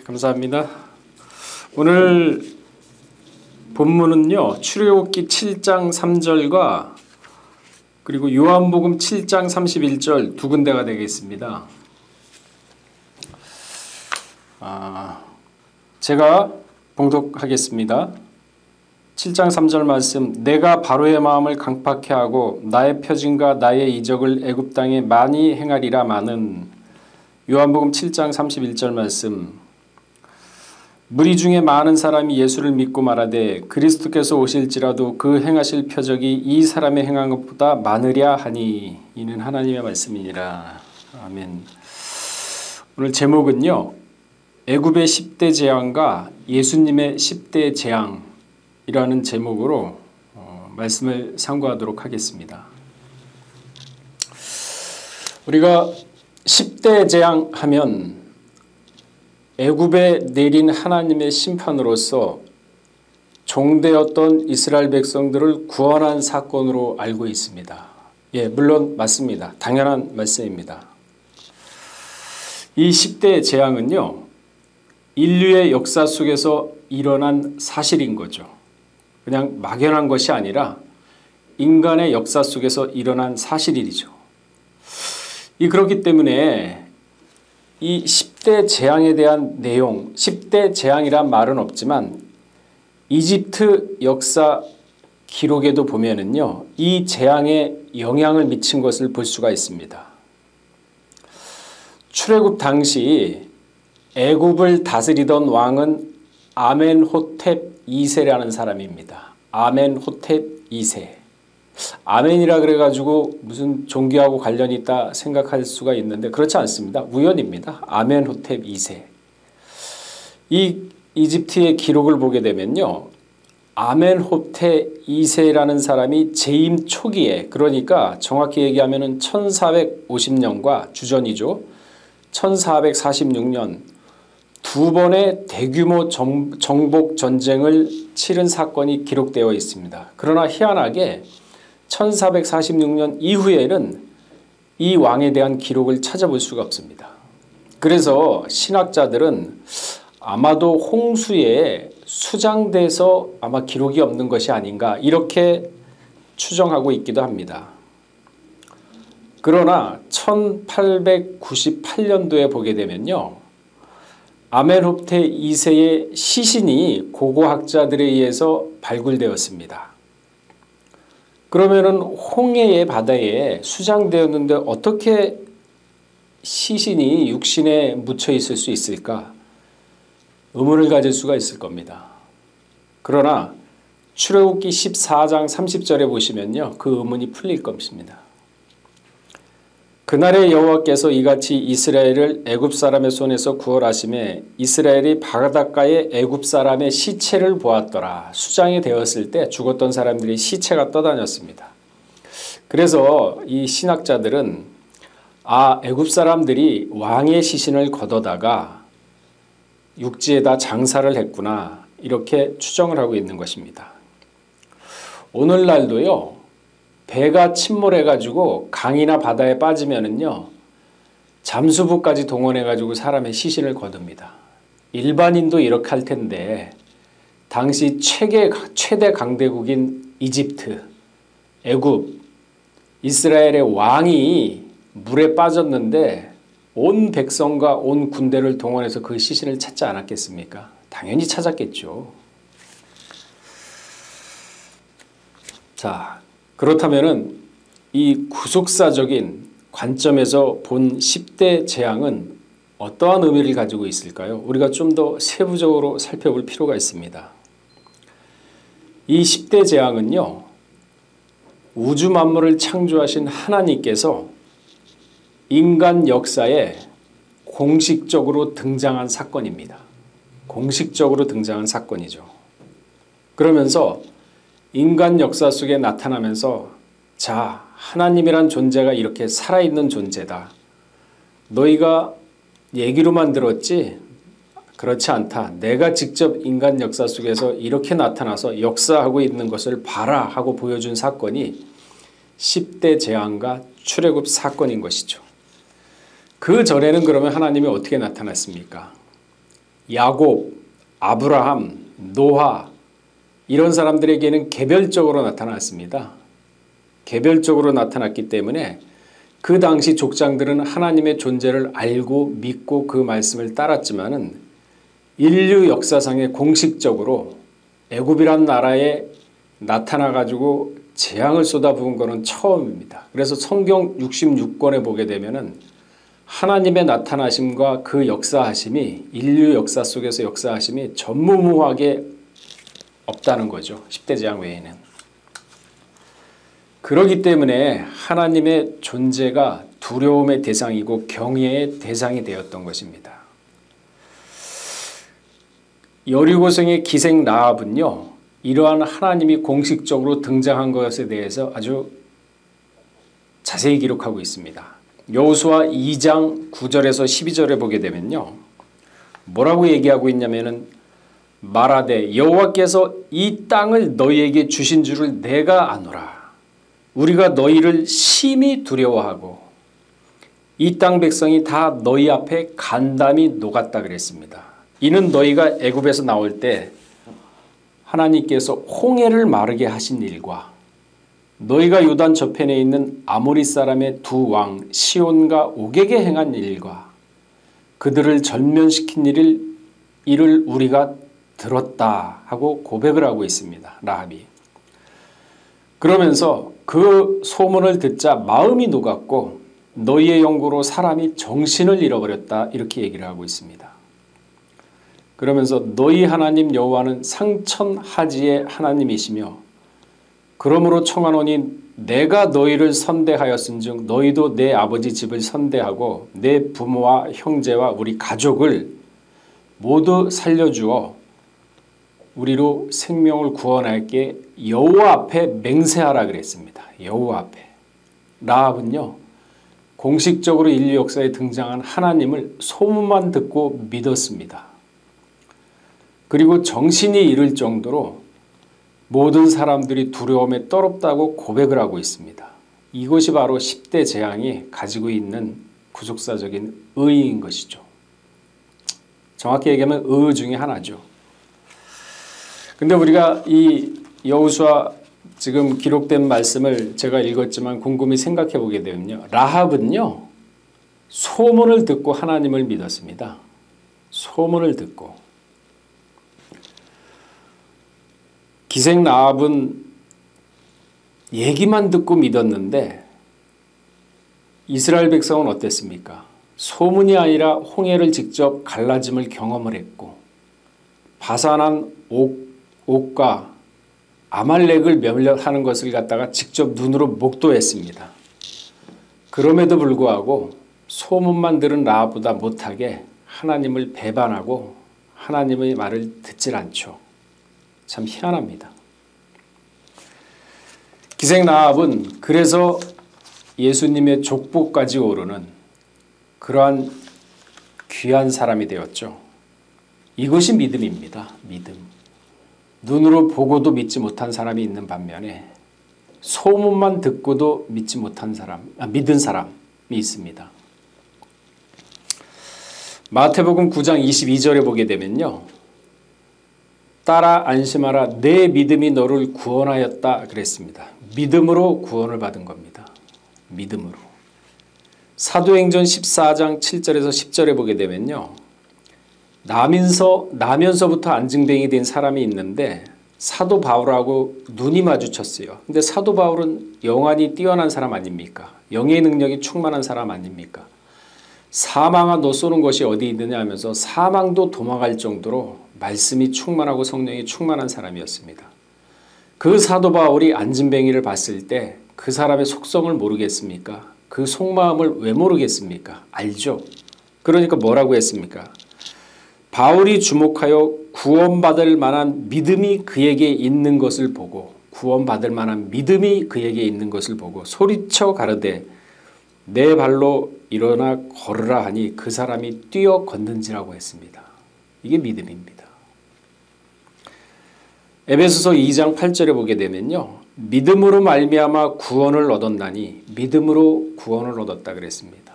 감사합니다. 오늘 본문은요, 출애굽기 7장 3절과 그리고 요한복음 7장 31절 두 군데가 되겠습니다. 제가 봉독하겠습니다. 7장 3절 말씀, 내가 바로의 마음을 강팍케 하고 나의 표징과 나의 이적을 애굽 땅에 많이 행하리라 마는 요한복음 7장 31절 말씀, 무리 중에 많은 사람이 예수를 믿고 말하되 그리스도께서 오실지라도 그 행하실 표적이 이 사람의 행한 것보다 많으랴 하니 이는 하나님의 말씀이니라. 아멘. 오늘 제목은요, 애굽의 10대 재앙과 예수님의 10대 재앙이라는 제목으로 말씀을 상고하도록 하겠습니다. 우리가 10대 재앙 하면 애굽에 내린 하나님의 심판으로서 종되었던 이스라엘 백성들을 구원한 사건으로 알고 있습니다. 물론 맞습니다. 당연한 말씀입니다. 이 10대 재앙은요, 인류의 역사 속에서 일어난 사실인 거죠. 그냥 막연한 것이 아니라 인간의 역사 속에서 일어난 사실이죠. 그렇기 때문에 이 10대 재앙에 대한 내용, 10대 재앙이란 말은 없지만 이집트 역사 기록에도 보면은요, 이 재앙에 영향을 미친 것을 볼 수가 있습니다. 출애굽 당시 애굽을 다스리던 왕은 아멘호텝 2세라는 사람입니다. 아멘호텝 2세. 아멘이라 그래가지고 무슨 종교하고 관련이 있다 생각할 수가 있는데 그렇지 않습니다. 우연입니다. 아멘호텝 2세. 이 이집트의 기록을 보게 되면요, 아멘호텝 2세라는 사람이 재임 초기에, 그러니까 정확히 얘기하면 1450년과 주전이죠. 1446년 두 번의 대규모 정복 전쟁을 치른 사건이 기록되어 있습니다. 그러나 희한하게 1446년 이후에는 이 왕에 대한 기록을 찾아볼 수가 없습니다. 그래서 신학자들은 아마도 홍수에 수장돼서 아마 기록이 없는 것이 아닌가 이렇게 추정하고 있기도 합니다. 그러나 1898년도에 보게 되면요, 아멘호텝 2세의 시신이 고고학자들에 의해서 발굴되었습니다. 그러면은 홍해의 바다에 수장되었는데 어떻게 시신이 육신에 묻혀 있을 수 있을까? 의문을 가질 수가 있을 겁니다. 그러나 출애굽기 14장 30절에 보시면요, 그 의문이 풀릴 것입니다. 그날에 여호와께서 이같이 이스라엘을 애굽 사람의 손에서 구원하심에 이스라엘이 바닷가에 애굽 사람의 시체를 보았더라. 수장이 되었을 때 죽었던 사람들이 시체가 떠다녔습니다. 그래서 이 신학자들은 애굽 사람들이 왕의 시신을 걷어다가 육지에다 장사를 했구나 이렇게 추정을 하고 있는 것입니다. 오늘날도요, 배가 침몰해가지고 강이나 바다에 빠지면은요, 잠수부까지 동원해가지고 사람의 시신을 거둡니다. 일반인도 이렇게 할 텐데 당시 최대 강대국인 이집트, 애굽, 이스라엘의 왕이 물에 빠졌는데 온 백성과 온 군대를 동원해서 그 시신을 찾지 않았겠습니까? 당연히 찾았겠죠. 자, 그렇다면은 이 구속사적인 관점에서 본 10대 재앙은 어떠한 의미를 가지고 있을까요? 우리가 좀 더 세부적으로 살펴볼 필요가 있습니다. 이 10대 재앙은요, 우주 만물을 창조하신 하나님께서 인간 역사에 공식적으로 등장한 사건입니다. 공식적으로 등장한 사건이죠. 그러면서 인간 역사 속에 나타나면서 자, 하나님이란 존재가 이렇게 살아있는 존재다. 너희가 얘기로만 들었지 그렇지 않다. 내가 직접 인간 역사 속에서 이렇게 나타나서 역사하고 있는 것을 봐라 하고 보여준 사건이 10대 재앙과 출애굽 사건인 것이죠. 그 전에는 그러면 하나님이 어떻게 나타났습니까? 야곱, 아브라함, 노아 이런 사람들에게는 개별적으로 나타났습니다. 개별적으로 나타났기 때문에 그 당시 족장들은 하나님의 존재를 알고 믿고 그 말씀을 따랐지만은 인류 역사상에 공식적으로 애굽이란 나라에 나타나가지고 재앙을 쏟아부은 것은 처음입니다. 그래서 성경 66권에 보게 되면은 하나님의 나타나심과 그 역사하심이 인류 역사 속에서 역사하심이 전무후무하게 없다는 거죠. 10대 재앙 외에는. 그렇기 때문에 하나님의 존재가 두려움의 대상이고 경외의 대상이 되었던 것입니다. 여리고성의 기생 라합은요. 이러한 하나님이 공식적으로 등장한 것에 대해서 아주 자세히 기록하고 있습니다. 여호수아 2장 9절에서 12절에 보게 되면요. 뭐라고 얘기하고 있냐면은 말하되 여호와께서 이 땅을 너희에게 주신 줄을 내가 아노라. 우리가 너희를 심히 두려워하고 이 땅 백성이 다 너희 앞에 간담이 녹았다 그랬습니다. 이는 너희가 애굽에서 나올 때 하나님께서 홍해를 마르게 하신 일과 너희가 요단 저편에 있는 아모리 사람의 두 왕 시온과 옥에게 행한 일과 그들을 전면시킨 일을 우리가 들었다 하고 고백을 하고 있습니다. 라합이. 그러면서 그 소문을 듣자 마음이 녹았고 너희의 영구로 사람이 정신을 잃어버렸다 이렇게 얘기를 하고 있습니다. 그러면서 너희 하나님 여호와는 상천하지의 하나님이시며 그러므로 청하노니 내가 너희를 선대하였은즉 너희도 내 아버지 집을 선대하고 내 부모와 형제와 우리 가족을 모두 살려주어 우리로 생명을 구원할게 여호와 앞에 맹세하라 그랬습니다. 여호와 앞에. 라합은요. 공식적으로 인류 역사에 등장한 하나님을 소문만 듣고 믿었습니다. 그리고 정신이 잃을 정도로 모든 사람들이 두려움에 떨었다고 고백을 하고 있습니다. 이것이 바로 10대 재앙이 가지고 있는 구속사적인 의의인 것이죠. 정확히 얘기하면 의의 중에 하나죠. 근데 우리가 이 여호수아 지금 기록된 말씀을 제가 읽었지만 곰곰이 생각해 보게 되면요. 라합은요. 소문을 듣고 하나님을 믿었습니다. 소문을 듣고. 기생 라합은 얘기만 듣고 믿었는데 이스라엘 백성은 어땠습니까? 소문이 아니라 홍해를 직접 갈라짐을 경험을 했고 바산한 옥과 아말렉을 멸하는 것을 갖다가 직접 눈으로 목도했습니다. 그럼에도 불구하고 소문만 들은 라합보다 못하게 하나님을 배반하고 하나님의 말을 듣질 않죠. 참 희한합니다. 기생 라합은 그래서 예수님의 족보까지 오르는 그러한 귀한 사람이 되었죠. 이것이 믿음입니다. 믿음. 눈으로 보고도 믿지 못한 사람이 있는 반면에 소문만 듣고도 믿지 못한 사람, 믿은 사람이 있습니다. 마태복음 9장 22절에 보게 되면요. 따라 안심하라 내 믿음이 너를 구원하였다 그랬습니다. 믿음으로 구원을 받은 겁니다. 믿음으로. 사도행전 14장 7절에서 10절에 보게 되면요. 나면서부터 안증뱅이 된 사람이 있는데 사도 바울하고 눈이 마주쳤어요. 근데 사도 바울은 영안이 뛰어난 사람 아닙니까? 영의 능력이 충만한 사람 아닙니까? 사망아 너 쏘는 것이 어디 있느냐 하면서 사망도 도망갈 정도로 말씀이 충만하고 성령이 충만한 사람이었습니다. 그 사도 바울이 안진뱅이를 봤을 때 그 사람의 속성을 모르겠습니까? 그 속마음을 왜 모르겠습니까? 알죠. 그러니까 뭐라고 했습니까? 바울이 주목하여 구원받을 만한 믿음이 그에게 있는 것을 보고 구원받을 만한 믿음이 그에게 있는 것을 보고 소리쳐 가르되 내 발로 일어나 걸으라 하니 그 사람이 뛰어 걷는지라고 했습니다. 이게 믿음입니다. 에베소서 2장 8절에 보게 되면요. 믿음으로 말미암아 구원을 얻었나니 믿음으로 구원을 얻었다 그랬습니다.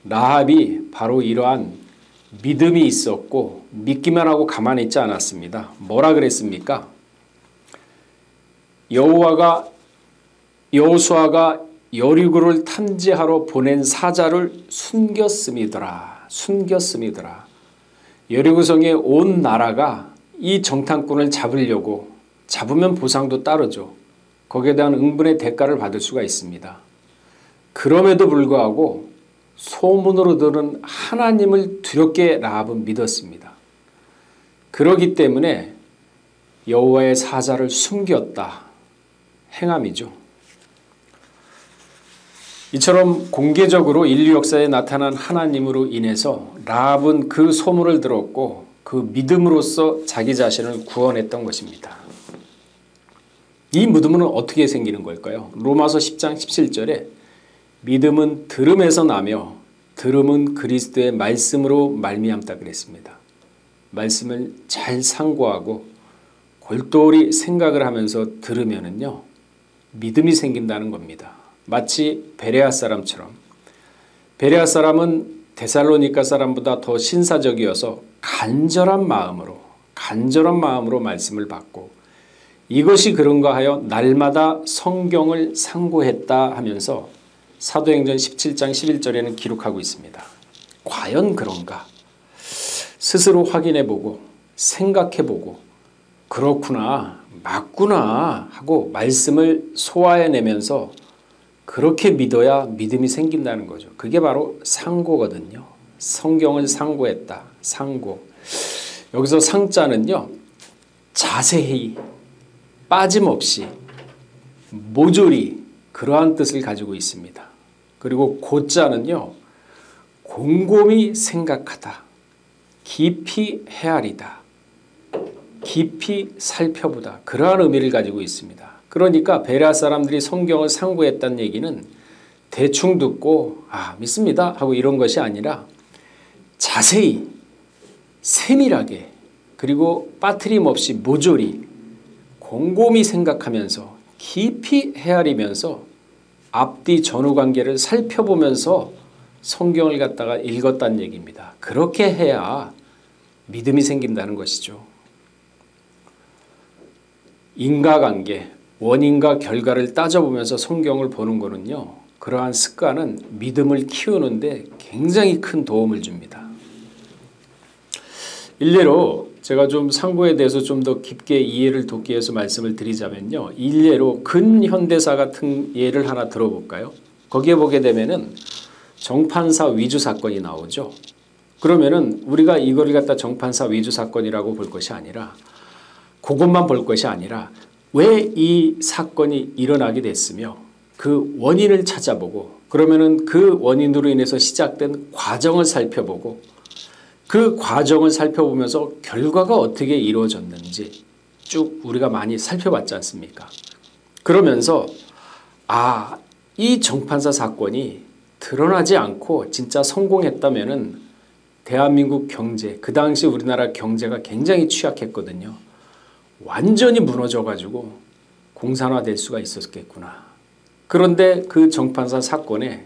라합이 바로 이러한 믿음이 있었고 믿기만 하고 가만히 있지 않았습니다. 뭐라 그랬습니까? 여호수아가 여리고를 탐지하러 보낸 사자를 숨겼음이더라. 여리고성의 온 나라가 이 정탐꾼을 잡으려고, 잡으면 보상도 따르죠. 거기에 대한 응분의 대가를 받을 수가 있습니다. 그럼에도 불구하고 소문으로 들은 하나님을 두렵게 라합은 믿었습니다. 그러기 때문에 여호와의 사자를 숨겼다. 행함이죠. 이처럼 공개적으로 인류 역사에 나타난 하나님으로 인해서 라합은 그 소문을 들었고 그 믿음으로써 자기 자신을 구원했던 것입니다. 이 믿음은 어떻게 생기는 걸까요? 로마서 10장 17절에 믿음은 들음에서 나며 들음은 그리스도의 말씀으로 말미암다 그랬습니다. 말씀을 잘 상고하고 골똘히 생각을 하면서 들으면은요, 믿음이 생긴다는 겁니다. 마치 베레아 사람처럼, 베레아 사람은 데살로니가 사람보다 더 신사적이어서 간절한 마음으로 말씀을 받고 이것이 그런가 하여 날마다 성경을 상고했다 하면서 사도행전 17장 11절에는 기록하고 있습니다. 과연 그런가? 스스로 확인해보고 생각해보고 그렇구나, 맞구나 하고 말씀을 소화해내면서 그렇게 믿어야 믿음이 생긴다는 거죠. 그게 바로 상고거든요. 성경을 상고했다. 상고. 여기서 상자는요, 자세히 빠짐없이 모조리 그러한 뜻을 가지고 있습니다. 그리고 고자는요, 곰곰이 생각하다, 깊이 헤아리다, 깊이 살펴보다, 그러한 의미를 가지고 있습니다. 그러니까 베레아 사람들이 성경을 상고했다는 얘기는 대충 듣고 믿습니다 하고 이런 것이 아니라 자세히 세밀하게 그리고 빠트림 없이 모조리 곰곰이 생각하면서 깊이 헤아리면서 앞뒤 전후 관계를 살펴보면서 성경을 갖다가 읽었다는 얘기입니다. 그렇게 해야 믿음이 생긴다는 것이죠. 인과관계, 원인과 결과를 따져보면서 성경을 보는 거는요, 그러한 습관은 믿음을 키우는데 굉장히 큰 도움을 줍니다. 일례로 제가 좀 상고에 대해서 좀 더 깊게 이해를 돕기 위해서 말씀을 드리자면요, 일례로 근현대사 같은 예를 하나 들어볼까요? 거기에 보게 되면은 정판사 위조 사건이 나오죠. 그러면은 우리가 이거를 갖다 정판사 위조 사건이라고 볼 것이 아니라, 그것만 볼 것이 아니라 왜 이 사건이 일어나게 됐으며 그 원인을 찾아보고, 그러면은 그 원인으로 인해서 시작된 과정을 살펴보고, 그 과정을 살펴보면서 결과가 어떻게 이루어졌는지 쭉 우리가 많이 살펴봤지 않습니까? 그러면서 이 정판사 사건이 드러나지 않고 진짜 성공했다면은 대한민국 경제, 그 당시 우리나라 경제가 굉장히 취약했거든요. 완전히 무너져가지고 공산화될 수가 있었겠구나. 그런데 그 정판사 사건에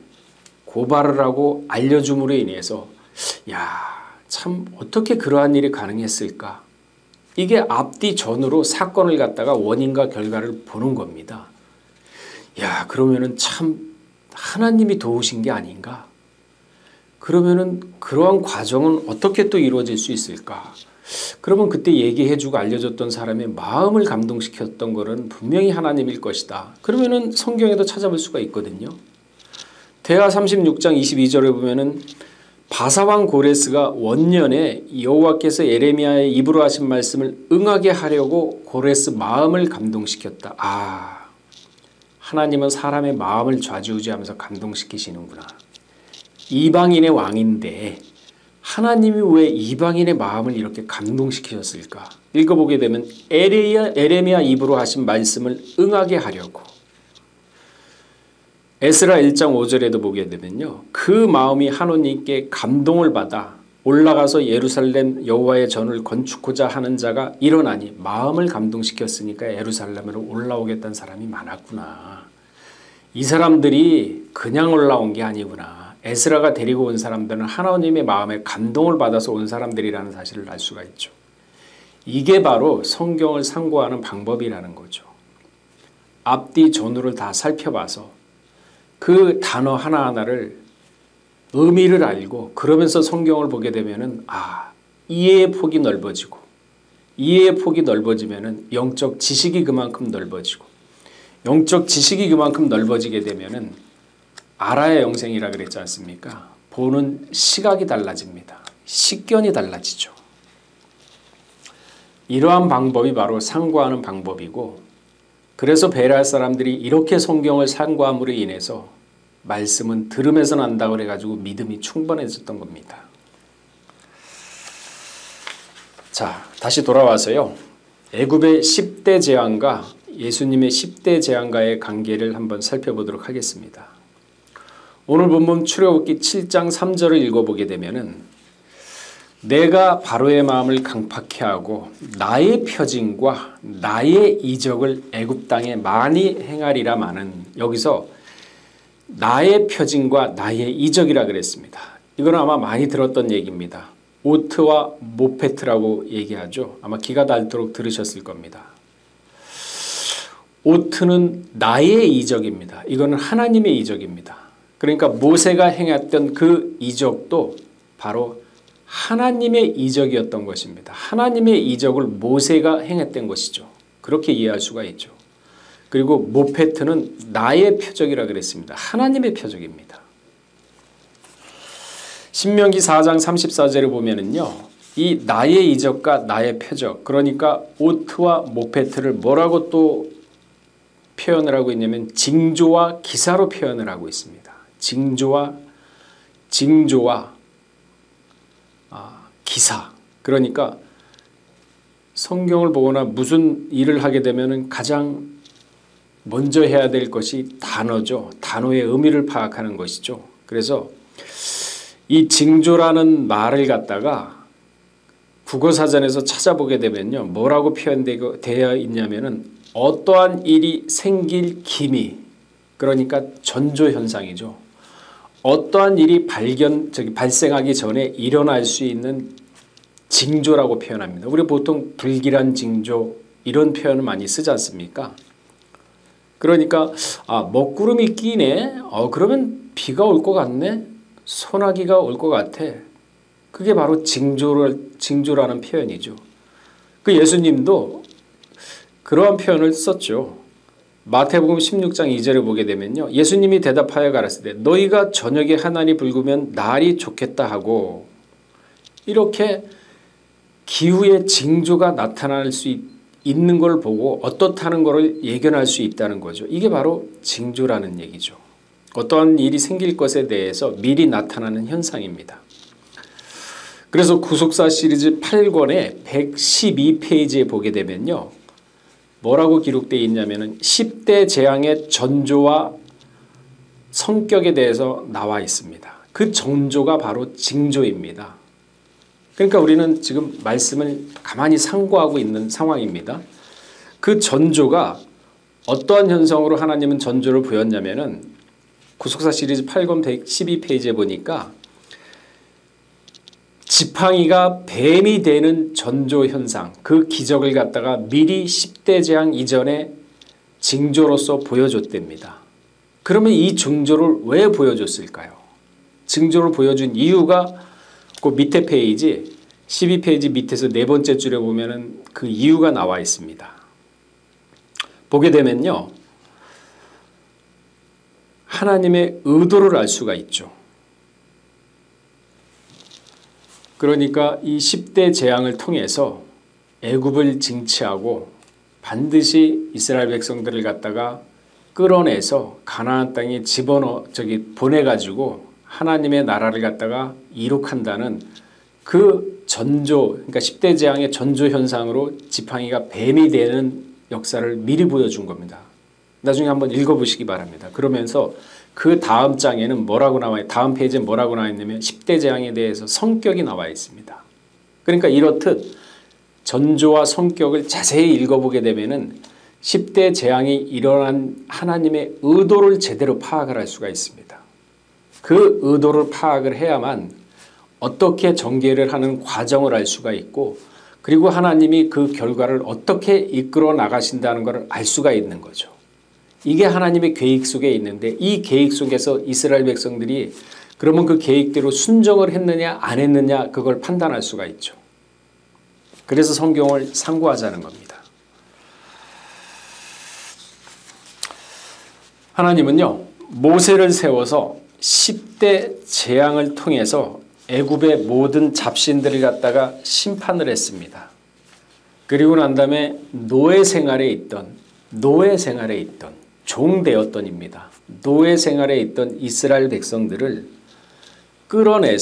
고발을 하고 알려줌으로 인해서 참 어떻게 그러한 일이 가능했을까? 이게 앞뒤 전후로 사건을 갖다가 원인과 결과를 보는 겁니다. 그러면은 참 하나님이 도우신 게 아닌가? 그러면은 그러한 과정은 어떻게 또 이루어질 수 있을까? 그러면 그때 얘기해주고 알려줬던 사람의 마음을 감동시켰던 것은 분명히 하나님일 것이다. 그러면은 성경에도 찾아볼 수가 있거든요. 대하 36장 22절에 보면은 바사왕 고레스가 원년에 여호와께서 예레미야의 입으로 하신 말씀을 응하게 하려고 고레스 마음을 감동시켰다. 하나님은 사람의 마음을 좌지우지하면서 감동시키시는구나. 이방인의 왕인데 하나님이 왜 이방인의 마음을 이렇게 감동시키셨을까? 읽어보게 되면 에레미야 입으로 하신 말씀을 응하게 하려고. 에스라 1장 5절에도 보게 되면요, 그 마음이 하나님께 감동을 받아 올라가서 예루살렘 여호와의 전을 건축하자 하는 자가 일어나니, 마음을 감동시켰으니까 예루살렘으로 올라오겠다는 사람이 많았구나. 이 사람들이 그냥 올라온 게 아니구나. 에스라가 데리고 온 사람들은 하나님의 마음에 감동을 받아서 온 사람들이라는 사실을 알 수가 있죠. 이게 바로 성경을 상고하는 방법이라는 거죠. 앞뒤 전후를 다 살펴봐서 그 단어 하나하나를 의미를 알고 그러면서 성경을 보게 되면은 이해의 폭이 넓어지고 이해의 폭이 넓어지면은 영적 지식이 그만큼 넓어지고 영적 지식이 그만큼 넓어지게 되면은 알아야 영생이라 그랬지 않습니까? 보는 시각이 달라집니다. 식견이 달라지죠. 이러한 방법이 바로 상고하는 방법이고 그래서 베레아 사람들이 이렇게 성경을 상고함으로 인해서 말씀은 들으면서 난다고 그래가지고 믿음이 충분해졌던 겁니다. 자, 다시 돌아와서요. 애굽의 10대 재앙과 예수님의 10대 재앙과의 관계를 한번 살펴보도록 하겠습니다. 오늘 본문 출애굽기 7장 3절을 읽어보게 되면은 내가 바로의 마음을 강팍케 하고 나의 표징과 나의 이적을 애굽 땅에 많이 행하리라 마는 여기서 나의 표징과 나의 이적이라 그랬습니다. 이건 아마 많이 들었던 얘기입니다. 오트와 모페트라고 얘기하죠. 아마 기가 닳도록 들으셨을 겁니다. 오트는 나의 이적입니다. 이거는 하나님의 이적입니다. 그러니까 모세가 행했던 그 이적도 바로 하나님의 이적이었던 것입니다. 하나님의 이적을 모세가 행했던 것이죠. 그렇게 이해할 수가 있죠. 그리고 모페트는 나의 표적이라 그랬습니다. 하나님의 표적입니다. 신명기 4장 34절을 보면은요. 이 나의 이적과 나의 표적 그러니까 오트와 모페트를 뭐라고 또 표현을 하고 있냐면 징조와 기사로 표현을 하고 있습니다. 징조와 기사 그러니까 성경을 보거나 무슨 일을 하게 되면 가장 먼저 해야 될 것이 단어죠. 단어의 의미를 파악하는 것이죠. 그래서 이 징조라는 말을 갖다가 국어사전에서 찾아보게 되면요. 뭐라고 표현되어 있냐면은 어떠한 일이 생길 기미 그러니까 전조현상이죠. 어떠한 일이 발생하기 전에 일어날 수 있는 징조라고 표현합니다. 우리 보통 불길한 징조 이런 표현을 많이 쓰지 않습니까? 그러니까 먹구름이 끼네. 그러면 비가 올 것 같네. 소나기가 올 것 같아. 그게 바로 징조라는 표현이죠. 그 예수님도 그러한 표현을 썼죠. 마태복음 16장 2절을 보게 되면요. 예수님이 대답하여 가라사대 너희가 저녁에 하늘이 붉으면 날이 좋겠다 하고 이렇게 기후의 징조가 나타날 수 있는 걸 보고 어떻다는 것을 예견할 수 있다는 거죠. 이게 바로 징조라는 얘기죠. 어떠한 일이 생길 것에 대해서 미리 나타나는 현상입니다. 그래서 구속사 시리즈 8권의 112페이지에 보게 되면요. 뭐라고 기록되어 있냐면 10대 재앙의 전조와 성격에 대해서 나와 있습니다. 그 전조가 바로 징조입니다. 그러니까 우리는 지금 말씀을 가만히 상고하고 있는 상황입니다. 그 전조가 어떠한 현상으로 하나님은 전조를 보였냐면은 구속사 시리즈 8권 112페이지에 보니까 지팡이가 뱀이 되는 전조 현상 그 기적을 갖다가 미리 10대 재앙 이전에 징조로서 보여줬답니다. 그러면 이 징조를 왜 보여줬을까요? 징조를 보여준 이유가 그 밑에 페이지 12페이지 밑에서 네 번째 줄에 보면은 그 이유가 나와 있습니다. 보게 되면요. 하나님의 의도를 알 수가 있죠. 그러니까 이 10대 재앙을 통해서 애굽을 징치하고 반드시 이스라엘 백성들을 갖다가 끌어내서 가나안 땅에 보내가지고 하나님의 나라를 갖다가 이룩한다는 그 전조, 그러니까 10대 재앙의 전조 현상으로 지팡이가 뱀이 되는 역사를 미리 보여준 겁니다. 나중에 한번 읽어보시기 바랍니다. 그러면서 그 다음 장에는 뭐라고 나와요? 다음 페이지에 뭐라고 나와 있냐면 10대 재앙에 대해서 성격이 나와 있습니다. 그러니까 이렇듯 전조와 성격을 자세히 읽어보게 되면은 10대 재앙이 일어난 하나님의 의도를 제대로 파악을 할 수가 있습니다. 그 의도를 파악을 해야만 어떻게 전개를 하는 과정을 알 수가 있고 그리고 하나님이 그 결과를 어떻게 이끌어 나가신다는 것을 알 수가 있는 거죠. 이게 하나님의 계획 속에 있는데 이 계획 속에서 이스라엘 백성들이 그러면 그 계획대로 순종을 했느냐 안 했느냐 그걸 판단할 수가 있죠. 그래서 성경을 상고하자는 겁니다. 하나님은요 모세를 세워서 10대 재앙을 통해서 애굽의 모든 잡신들을 갖다가 심판을 했습니다. 그리고 난 다음에 노예 생활에 있던 종되었던입니다. 노예 생활에 있던 이스라엘 백성들을 끌어낼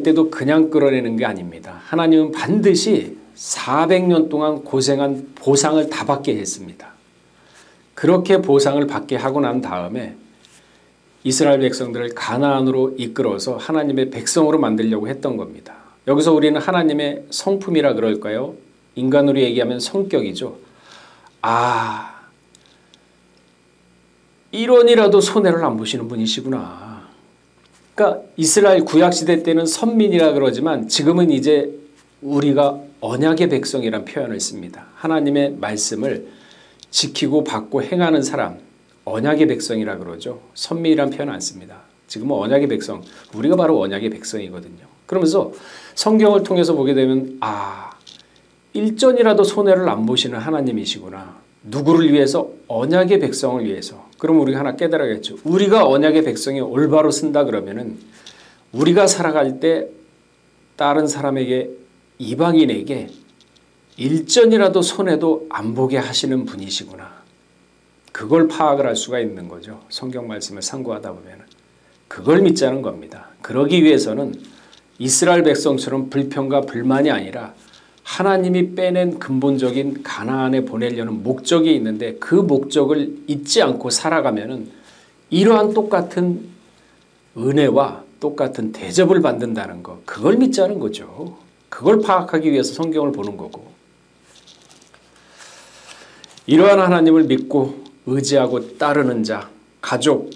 때도 그냥 끌어내는 게 아닙니다. 하나님은 반드시 400년 동안 고생한 보상을 다 받게 했습니다. 그렇게 보상을 받게 하고 난 다음에 이스라엘 백성들을 가나안으로 이끌어서 하나님의 백성으로 만들려고 했던 겁니다. 여기서 우리는 하나님의 성품이라 그럴까요? 인간으로 얘기하면 성격이죠. 이론이라도 손해를 안 보시는 분이시구나. 그러니까 이스라엘 구약시대 때는 선민이라 그러지만 지금은 이제 우리가 언약의 백성이란 표현을 씁니다. 하나님의 말씀을 지키고 받고 행하는 사람, 언약의 백성이라 그러죠. 선민이란 표현 안 씁니다. 지금은 언약의 백성, 우리가 바로 언약의 백성이거든요. 그러면서 성경을 통해서 보게 되면 일전이라도 손해를 안 보시는 하나님이시구나. 누구를 위해서? 언약의 백성을 위해서. 그럼 우리가 하나 깨달아야겠죠. 우리가 언약의 백성이 올바로 쓴다 그러면은 우리가 살아갈 때 다른 사람에게 이방인에게 일전이라도 손해도 안 보게 하시는 분이시구나. 그걸 파악을 할 수가 있는 거죠. 성경 말씀을 상고하다 보면. 그걸 믿자는 겁니다. 그러기 위해서는 이스라엘 백성처럼 불평과 불만이 아니라 하나님이 빼낸 근본적인 가나안에 보내려는 목적이 있는데 그 목적을 잊지 않고 살아가면은 이러한 똑같은 은혜와 똑같은 대접을 받는다는 거, 그걸 믿자는 거죠. 그걸 파악하기 위해서 성경을 보는 거고. 이러한 하나님을 믿고 의지하고 따르는 자, 가족,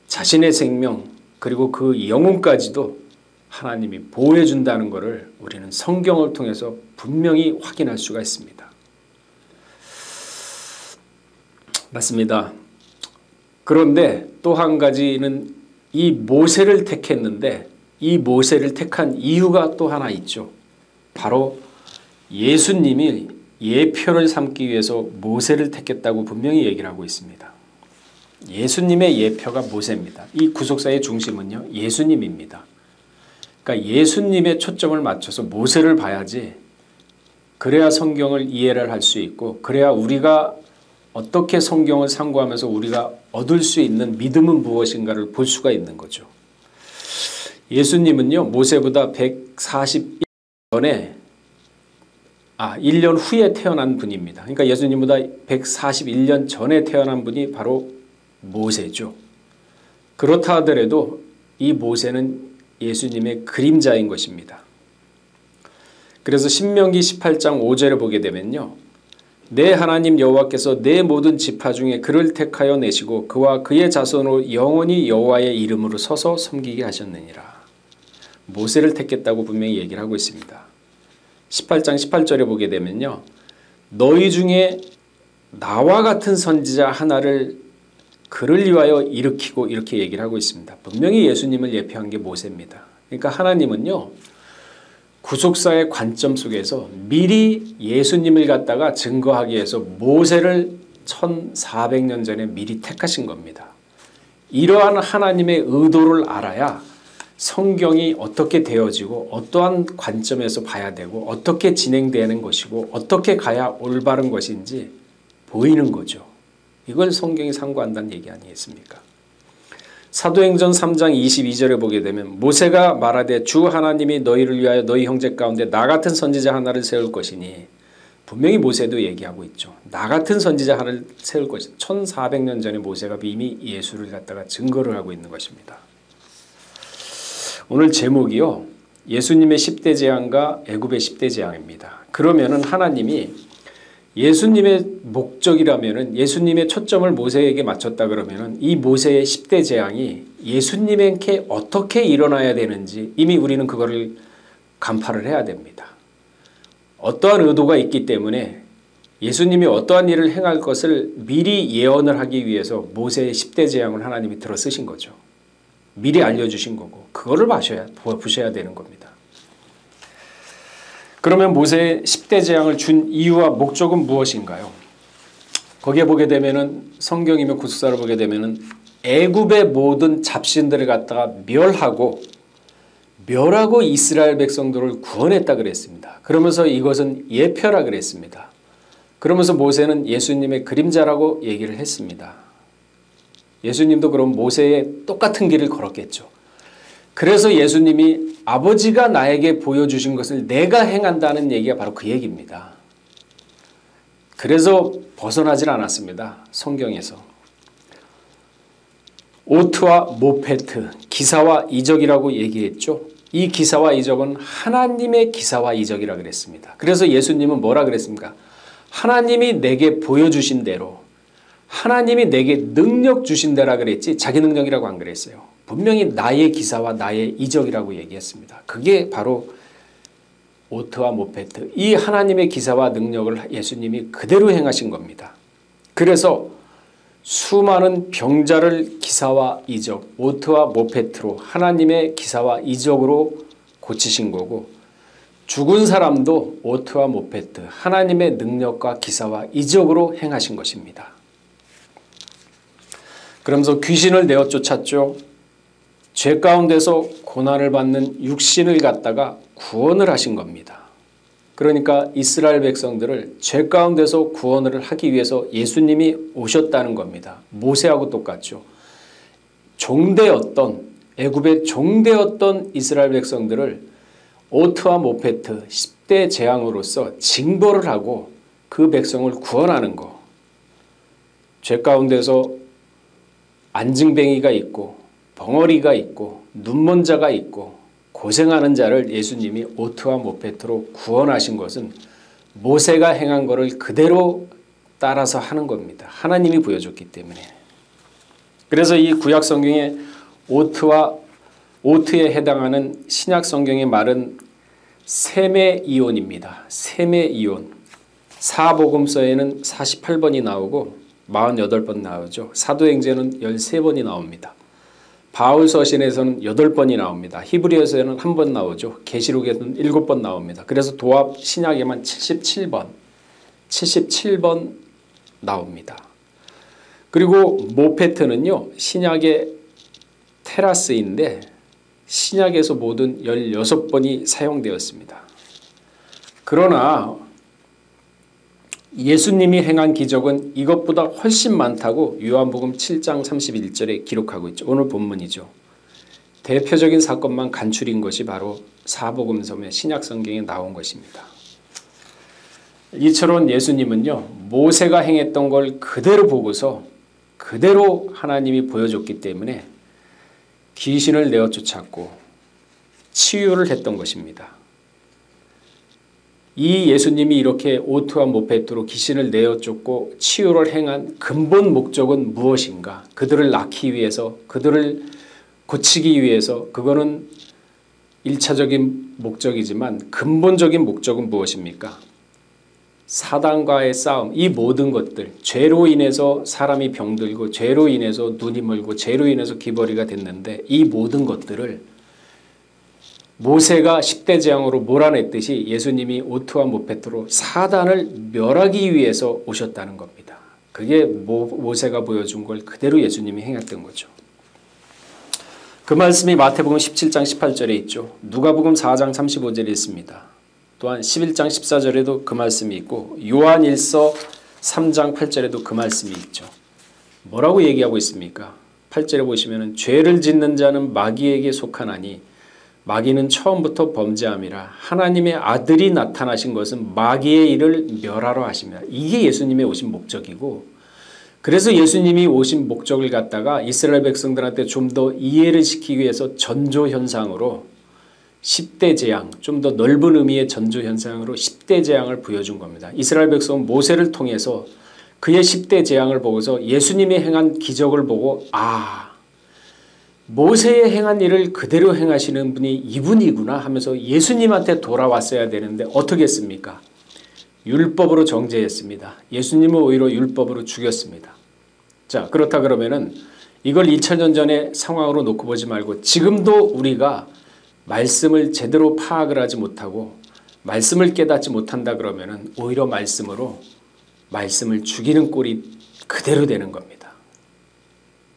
자신의 생명 그리고 그 영혼까지도 하나님이 보호해 준다는 것을 우리는 성경을 통해서 분명히 확인할 수가 있습니다. 맞습니다. 그런데 또 한 가지는 이 모세를 택했는데 이 모세를 택한 이유가 또 하나 있죠. 바로 예수님이 예표를 삼기 위해서 모세를 택했다고 분명히 얘기를 하고 있습니다. 예수님의 예표가 모세입니다. 이 구속사의 중심은요, 예수님입니다. 그러니까 예수님의 초점을 맞춰서 모세를 봐야지 그래야 성경을 이해를 할 수 있고 그래야 우리가 어떻게 성경을 상고하면서 우리가 얻을 수 있는 믿음은 무엇인가를 볼 수가 있는 거죠. 예수님은요, 모세보다 141년 전에 1년 후에 태어난 분입니다. 그러니까 예수님보다 141년 전에 태어난 분이 바로 모세죠. 그렇다 하더라도 이 모세는 예수님의 그림자인 것입니다. 그래서 신명기 18장 5절을 보게 되면요. 내 하나님 여호와께서 내 모든 지파 중에 그를 택하여 내시고 그와 그의 자손으로 영원히 여호와의 이름으로 서서 섬기게 하셨느니라. 모세를 택했다고 분명히 얘기를 하고 있습니다. 18장 18절에 보게 되면요. 너희 중에 나와 같은 선지자 하나를 그를 위하여 일으키고 이렇게 얘기를 하고 있습니다. 분명히 예수님을 예표한 게 모세입니다. 그러니까 하나님은요. 구속사의 관점 속에서 미리 예수님을 갖다가 증거하기 위해서 모세를 1400년 전에 미리 택하신 겁니다. 이러한 하나님의 의도를 알아야 성경이 어떻게 되어지고 어떠한 관점에서 봐야 되고 어떻게 진행되는 것이고 어떻게 가야 올바른 것인지 보이는 거죠. 이걸 성경이 상고한다는 얘기 아니겠습니까? 사도행전 3장 22절에 보게 되면 모세가 말하되 주 하나님이 너희를 위하여 너희 형제 가운데 나 같은 선지자 하나를 세울 것이니 분명히 모세도 얘기하고 있죠. 나 같은 선지자 하나를 세울 것이니 1400년 전에 모세가 이미 예수를 갖다가 증거를 하고 있는 것입니다. 오늘 제목이요. 예수님의 10대 재앙과 애굽의 10대 재앙입니다. 그러면은 하나님이 예수님의 목적이라면은 예수님의 초점을 모세에게 맞췄다 그러면은 이 모세의 10대 재앙이 예수님에게 어떻게 일어나야 되는지 이미 우리는 그거를 간파를 해야 됩니다. 어떠한 의도가 있기 때문에 예수님이 어떠한 일을 행할 것을 미리 예언을 하기 위해서 모세의 10대 재앙을 하나님이 들어 쓰신 거죠. 미리 알려주신 거고 그거를 보셔야 되는 겁니다. 그러면 모세의 10대 재앙을 준 이유와 목적은 무엇인가요? 거기에 보게 되면은 성경이면 구속사를 보게 되면은 애굽의 모든 잡신들을 갖다가 멸하고 이스라엘 백성들을 구원했다 그랬습니다. 그러면서 이것은 예표라 그랬습니다. 그러면서 모세는 예수님의 그림자라고 얘기를 했습니다. 예수님도 그럼 모세의 똑같은 길을 걸었겠죠. 그래서 예수님이 아버지가 나에게 보여주신 것을 내가 행한다는 얘기가 바로 그 얘기입니다. 그래서 벗어나질 않았습니다. 성경에서. 오트와 모페트, 기사와 이적이라고 얘기했죠. 이 기사와 이적은 하나님의 기사와 이적이라 그랬습니다. 그래서 예수님은 뭐라 그랬습니까? 하나님이 내게 보여주신 대로 하나님이 내게 능력 주신 대라 그랬지 자기 능력이라고 안 그랬어요. 분명히 나의 기사와 나의 이적이라고 얘기했습니다. 그게 바로 오트와 모페트, 이 하나님의 기사와 능력을 예수님이 그대로 행하신 겁니다. 그래서 수많은 병자를 기사와 이적, 오트와 모페트로 하나님의 기사와 이적으로 고치신 거고 죽은 사람도 오트와 모페트, 하나님의 능력과 기사와 이적으로 행하신 것입니다. 그러면서 귀신을 내어 쫓았죠. 죄 가운데서 고난을 받는 육신을 갖다가 구원을 하신 겁니다. 그러니까 이스라엘 백성들을 죄 가운데서 구원을 하기 위해서 예수님이 오셨다는 겁니다. 모세하고 똑같죠. 애굽의 종되었던 이스라엘 백성들을 오트와 모페트 10대 재앙으로서 징벌을 하고 그 백성을 구원하는 거. 죄 가운데서 안증뱅이가 있고 벙어리가 있고 눈먼 자가 있고 고생하는 자를 예수님이 오트와 모페트로 구원하신 것은 모세가 행한 것을 그대로 따라서 하는 겁니다. 하나님이 보여줬기 때문에. 그래서 이 구약 성경의 오트에 해당하는 신약 성경의 말은 세메이온입니다. 세메이온. 사복음서에는 48번이 나오고 48번 나오죠. 사도행전은 13번이 나옵니다. 바울서신에서는 8번이 나옵니다. 히브리서에는 1번 나오죠. 계시록에서는 7번 나옵니다. 그래서 도합 신약에만 77번 나옵니다. 그리고 모페트는요. 신약의 테라스인데 신약에서 모든 16번이 사용되었습니다. 그러나 예수님이 행한 기적은 이것보다 훨씬 많다고 요한복음 7장 31절에 기록하고 있죠. 오늘 본문이죠. 대표적인 사건만 간추린 것이 바로 사복음서의 신약 성경에 나온 것입니다. 이처럼 예수님은요. 모세가 행했던 걸 그대로 보고서 그대로 하나님이 보여줬기 때문에 귀신을 내어 쫓았고 치유를 했던 것입니다. 이 예수님이 이렇게 오트와 모페트로 귀신을 내어 쫓고 치유를 행한 근본 목적은 무엇인가? 그들을 낳기 위해서, 그들을 고치기 위해서, 그거는 1차적인 목적이지만 근본적인 목적은 무엇입니까? 사단과의 싸움, 이 모든 것들, 죄로 인해서 사람이 병들고 죄로 인해서 눈이 멀고 죄로 인해서 귀머리가 됐는데 이 모든 것들을 모세가 10대 재앙으로 몰아냈듯이 예수님이 오트와 모페트로 사단을 멸하기 위해서 오셨다는 겁니다. 그게 모세가 보여준 걸 그대로 예수님이 행했던 거죠. 그 말씀이 마태복음 17장 18절에 있죠. 누가복음 4장 35절에 있습니다. 또한 11장 14절에도 그 말씀이 있고 요한일서 3장 8절에도 그 말씀이 있죠. 뭐라고 얘기하고 있습니까? 8절에 보시면 죄를 짓는 자는 마귀에게 속하나니 마귀는 처음부터 범죄함이라 하나님의 아들이 나타나신 것은 마귀의 일을 멸하러 하십니다. 이게 예수님의 오신 목적이고 그래서 예수님이 오신 목적을 갖다가 이스라엘 백성들한테 좀 더 이해를 시키기 위해서 전조현상으로 10대 재앙, 좀 더 넓은 의미의 전조현상으로 10대 재앙을 부여준 겁니다. 이스라엘 백성은 모세를 통해서 그의 10대 재앙을 보고서 예수님이 행한 기적을 보고 모세의 행한 일을 그대로 행하시는 분이 이분이구나 하면서 예수님한테 돌아왔어야 되는데 어떻게 했습니까? 율법으로 정죄했습니다. 예수님을 오히려 율법으로 죽였습니다. 자, 그렇다 그러면은 이걸 2000년 전의 상황으로 놓고 보지 말고 지금도 우리가 말씀을 제대로 파악을 하지 못하고 말씀을 깨닫지 못한다 그러면은 오히려 말씀을 죽이는 꼴이 그대로 되는 겁니다.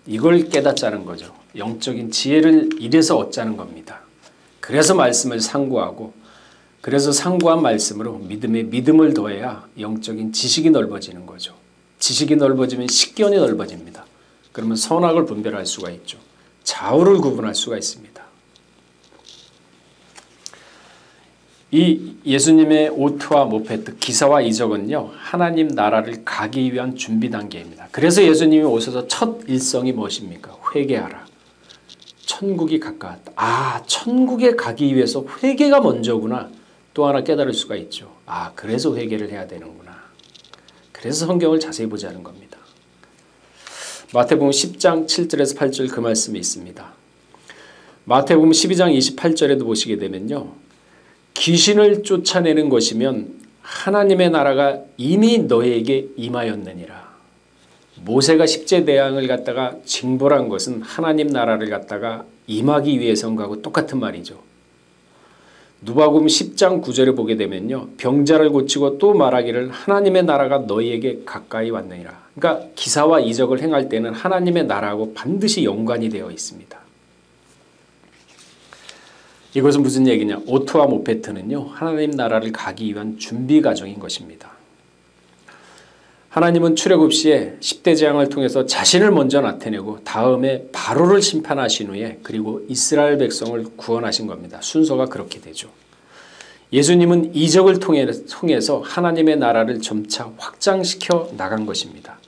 이걸 깨닫자는 거죠. 영적인 지혜를 이래서 얻자는 겁니다. 그래서 말씀을 상고하고 그래서 상고한 말씀으로 믿음에 믿음을 더해야 영적인 지식이 넓어지는 거죠. 지식이 넓어지면 식견이 넓어집니다. 그러면 선악을 분별할 수가 있죠. 좌우를 구분할 수가 있습니다. 이 예수님의 오트와 모페트, 기사와 이적은요, 하나님 나라를 가기 위한 준비 단계입니다. 그래서 예수님이 오셔서 첫 일성이 무엇입니까? 회개하라. 천국이 가까웠다. 천국에 가기 위해서 회개가 먼저구나. 또 하나 깨달을 수가 있죠. 그래서 회개를 해야 되는구나. 그래서 성경을 자세히 보자는 겁니다. 마태복음 10장 7절에서 8절 그 말씀이 있습니다. 마태복음 12장 28절에도 보시게 되면요. 귀신을 쫓아내는 것이면 하나님의 나라가 이미 너희에게 임하였느니라. 모세가 십제대왕을 갖다가 징벌한 것은 하나님 나라를 갖다가 임하기 위해서인 거하고 똑같은 말이죠. 누가복음 10장 9절에 보게 되면요. 병자를 고치고 또 말하기를 하나님의 나라가 너희에게 가까이 왔느니라. 그러니까 기사와 이적을 행할 때는 하나님의 나라하고 반드시 연관이 되어 있습니다. 이것은 무슨 얘기냐? 오트와 모페트는요. 하나님 나라를 가기 위한 준비 과정인 것입니다. 하나님은 출애굽 시에 10대 재앙을 통해서 자신을 먼저 나타내고 다음에 바로를 심판하신 후에 그리고 이스라엘 백성을 구원하신 겁니다. 순서가 그렇게 되죠. 예수님은 이적을 통해서 하나님의 나라를 점차 확장시켜 나간 것입니다.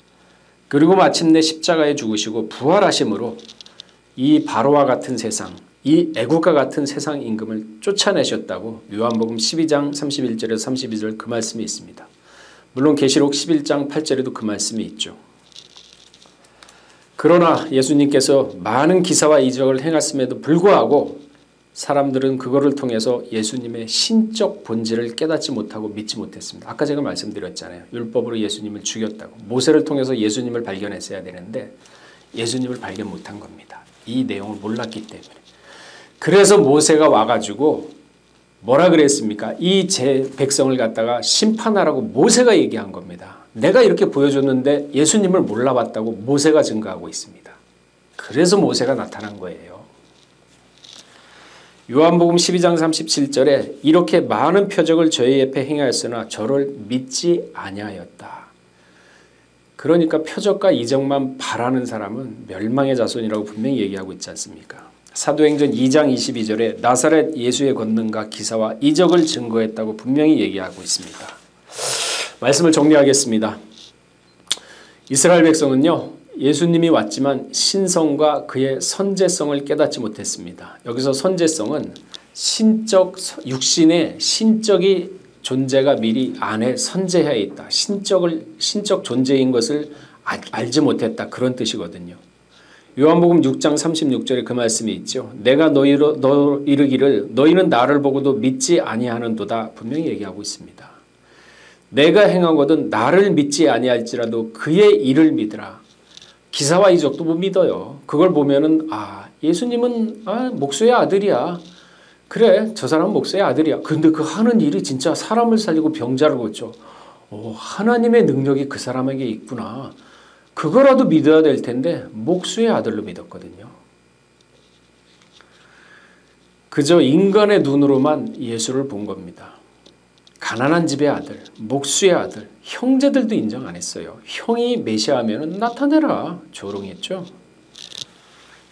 그리고 마침내 십자가에 죽으시고 부활하심으로 이 바로와 같은 세상, 이 애국과 같은 세상 임금을 쫓아내셨다고 요한복음 12장 31절에서 32절 그 말씀이 있습니다. 물론 계시록 11장 8절에도 그 말씀이 있죠. 그러나 예수님께서 많은 기사와 이적을 행했음에도 불구하고 사람들은 그거를 통해서 예수님의 신적 본질을 깨닫지 못하고 믿지 못했습니다. 아까 제가 말씀드렸잖아요. 율법으로 예수님을 죽였다고. 모세를 통해서 예수님을 발견했어야 되는데 예수님을 발견 못한 겁니다. 이 내용을 몰랐기 때문에. 그래서 모세가 와가지고 뭐라 그랬습니까? 이 제 백성을 갖다가 심판하라고 모세가 얘기한 겁니다. 내가 이렇게 보여줬는데 예수님을 몰라봤다고 모세가 증거하고 있습니다. 그래서 모세가 나타난 거예요. 요한복음 12장 37절에 이렇게 많은 표적을 저희 옆에 행하였으나 저를 믿지 아니하였다. 그러니까 표적과 이적만 바라는 사람은 멸망의 자손이라고 분명히 얘기하고 있지 않습니까? 사도행전 2장 22절에 나사렛 예수의 권능과 기사와 이적을 증거했다고 분명히 얘기하고 있습니다. 말씀을 정리하겠습니다. 이스라엘 백성은요. 예수님이 왔지만 신성과 그의 선제성을 깨닫지 못했습니다. 여기서 선제성은 육신의 신적이 존재가 미리 안에 선제해 있다. 신적 존재인 것을 알지 못했다. 그런 뜻이거든요. 요한복음 6장 36절에 그 말씀이 있죠. 내가 너 이르기를 너희는 나를 보고도 믿지 아니하는도다. 분명히 얘기하고 있습니다. 내가 행하거든 나를 믿지 아니할지라도 그의 일을 믿으라. 기사와 이적도 못 믿어요. 그걸 보면은 예수님은 목수의 아들이야. 그래 저 사람은 목수의 아들이야. 근데 그 하는 일이 진짜 사람을 살리고 병자를 고쳐. 하나님의 능력이 그 사람에게 있구나. 그거라도 믿어야 될 텐데 목수의 아들로 믿었거든요. 그저 인간의 눈으로만 예수를 본 겁니다. 가난한 집의 아들, 목수의 아들, 형제들도 인정 안 했어요. 형이 메시아면 나타내라. 조롱했죠.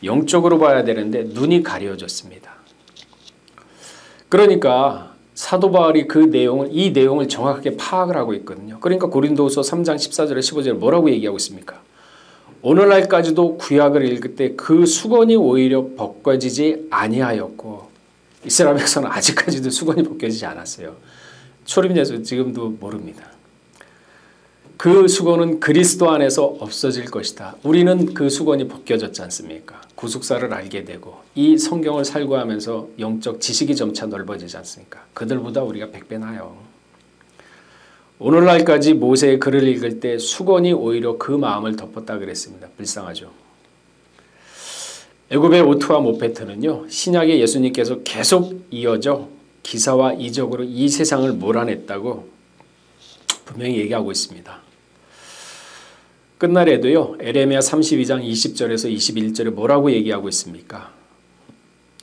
영적으로 봐야 되는데 눈이 가려졌습니다. 그러니까 사도 바울이 이 내용을 정확하게 파악을 하고 있거든요. 그러니까 고린도후서 3장 14절에 15절에 뭐라고 얘기하고 있습니까? 오늘날까지도 구약을 읽을 때 그 수건이 오히려 벗겨지지 아니하였고 이스라엘 백성은 아직까지도 수건이 벗겨지지 않았어요. 초림에서 지금도 모릅니다. 그 수건은 그리스도 안에서 없어질 것이다. 우리는 그 수건이 벗겨졌지 않습니까? 구속사를 알게 되고 이 성경을 살고 하면서 영적 지식이 점차 넓어지지 않습니까? 그들보다 우리가 100배 나아요. 오늘날까지 모세의 글을 읽을 때 수건이 오히려 그 마음을 덮었다 그랬습니다. 불쌍하죠. 애굽의 오트와 모페트는요, 신약의 예수님께서 계속 이어져 기사와 이적으로 이 세상을 몰아냈다고 분명히 얘기하고 있습니다. 끝날에도요, 에레미야 32장 20절에서 21절에 뭐라고 얘기하고 있습니까?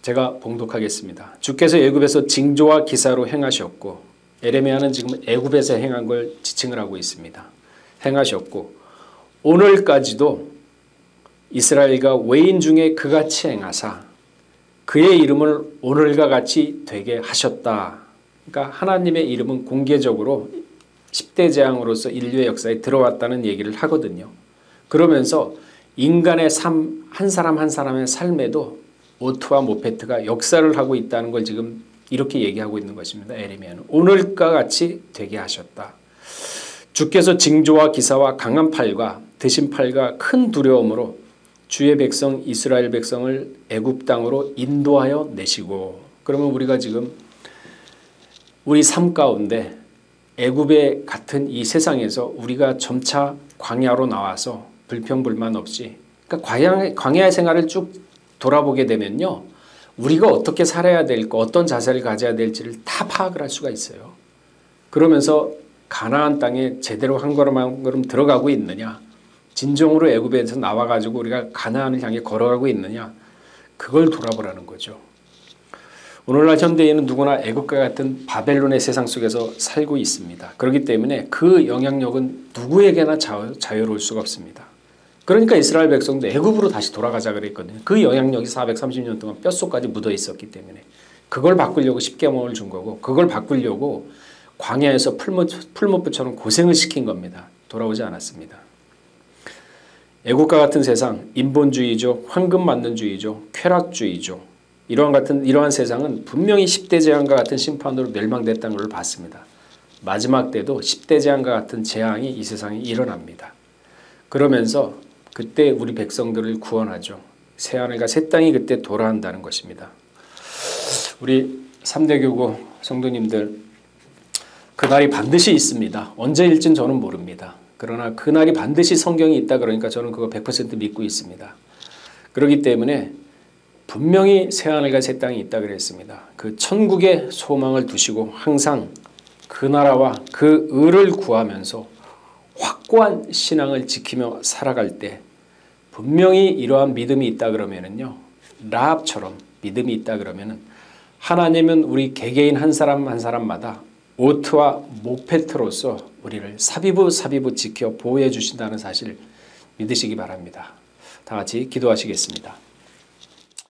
제가 봉독하겠습니다. 주께서 애굽에서 징조와 기사로 행하셨고, 에레미야는 지금 애굽에서 행한 걸 지칭을 하고 있습니다. 행하셨고 오늘까지도 이스라엘과 외인 중에 그같이 행하사 그의 이름을 오늘과 같이 되게 하셨다. 그러니까 하나님의 이름은 공개적으로 10대 재앙으로서 인류의 역사에 들어왔다는 얘기를 하거든요. 그러면서 인간의 삶, 한 사람 한 사람의 삶에도 오트와 모페트가 역사를 하고 있다는 걸 지금 이렇게 얘기하고 있는 것입니다. 에레미야는 오늘과 같이 되게 하셨다. 주께서 징조와 기사와 강한 팔과 드신 팔과 큰 두려움으로 주의 백성 이스라엘 백성을 애굽 땅으로 인도하여 내시고. 그러면 우리가 지금 우리 삶 가운데 애굽의 같은 이 세상에서 우리가 점차 광야로 나와서 불평불만 없이, 그러니까 광야의 생활을 쭉 돌아보게 되면요, 우리가 어떻게 살아야 될까, 어떤 자세를 가져야 될지를 다 파악을 할 수가 있어요. 그러면서 가나안 땅에 제대로 한 걸음 한 걸음 들어가고 있느냐, 진정으로 애굽에서 나와가지고 우리가 가나안을 향해 걸어가고 있느냐, 그걸 돌아보라는 거죠. 오늘날 현대인은 누구나 애굽과 같은 바벨론의 세상 속에서 살고 있습니다. 그렇기 때문에 그 영향력은 누구에게나 자유로울 수가 없습니다. 그러니까 이스라엘 백성도 애굽으로 다시 돌아가자 그랬거든요. 그 영향력이 430년 동안 뼛속까지 묻어 있었기 때문에 그걸 바꾸려고 십계명을 준 거고, 그걸 바꾸려고 광야에서 풀무불처럼 고생을 시킨 겁니다. 돌아오지 않았습니다. 애국과 같은 세상, 인본주의죠, 황금만능주의죠, 쾌락주의죠. 이러한 세상은 분명히 10대 재앙과 같은 심판으로 멸망됐다는 걸 봤습니다. 마지막 때도 10대 재앙과 같은 재앙이 이 세상에 일어납니다. 그러면서 그때 우리 백성들을 구원하죠. 새하늘과 새 땅이 그때 돌아온다는 것입니다. 우리 3대 교구 성도님들, 그날이 반드시 있습니다. 언제일진 저는 모릅니다. 그러나 그날이 반드시 성경이 있다 그러니까 저는 그거 100% 믿고 있습니다. 그렇기 때문에 분명히 새하늘과 새 땅이 있다 그랬습니다. 그 천국의 소망을 두시고 항상 그 나라와 그 의를 구하면서 확고한 신앙을 지키며 살아갈 때 분명히 이러한 믿음이 있다 그러면은요, 라합처럼 믿음이 있다 그러면은 하나님은 우리 개개인 한 사람 한 사람마다 오트와 모페트로서 우리를 사비부 지켜 보호해 주신다는 사실을 믿으시기 바랍니다. 다 같이 기도하시겠습니다.